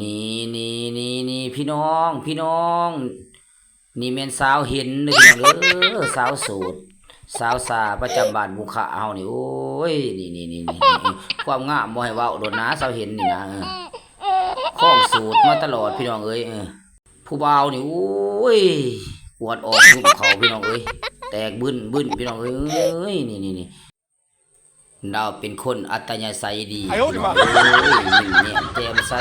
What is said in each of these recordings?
นี่พี่น้องนี่แม่นสาวเห็นเด้อพี่น้องสาวโสดสาวสาประจำบ้านบุคเฮานี่โอ้ยนี่ความงามบ่ให้เว้าโดนนะสาวเห็นนี่นะครองสูตรมาตลอดพี่น้องผู้บ่าวนี่โอ้ยปวดออกหุบเขาพี่น้องแตกบึ้นพี่น้องนี่เราเป็นคนอัตยาศัยดีเนี่ยแจ่มใส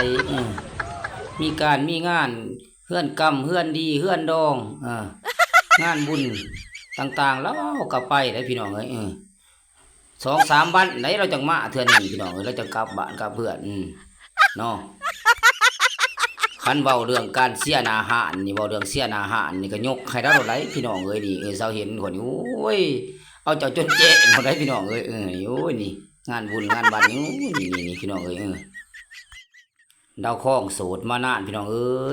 มีการมีงานเฮือนกรรมเฮือนดีเฮือนดองงานบุญต่างๆแล้วก็ไปได้พี่น้อง2-3 วันไหนเราจังมาเทื่อนึงพี่น้องเราจะกลับบ้านกับเพื่อนเนาะคันเว้าเรื่องการเสียอาหารนี่เว้าเรื่องเสียอาหารนี่ก็ยกให้เราไหลพี่น้องนี่เซาเห็นคนโอ้ยเอาเจ้าจนเจ๊งบ่ได้พี่น้องโอ้ยนี่งานบุญงานบ้านนี่นี่พี่น้องดาวคล้องโสดมานานพี่น้อง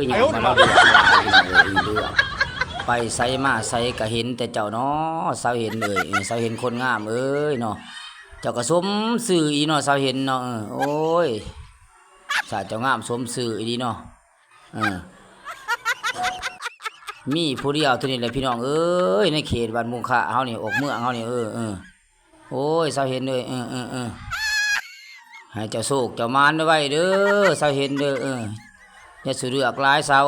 ยังมาเราเดือดร้อนพี่น้องเดือดไปไสมาไสก็เห็นแต่เจ้าเนาะสาวเห็นสาวเห็นคนงามเนาะเจ้าก็สมซื่ออีเนาะสาวเห็นเนาะโอ้ยสาวเจ้างามสมซื่ออีดีเนาะมีผู้เดียวเท่านี้แหละพี่น้องในเขตบ้านมุงค่าเฮานี่ออกเมืองเฮานี่โอ้ยสาวเห็นให้เจ้าโชคเจ้ามารไว้เด้อสาวเห็นเด้ออย่าสิเลือกหลายสาว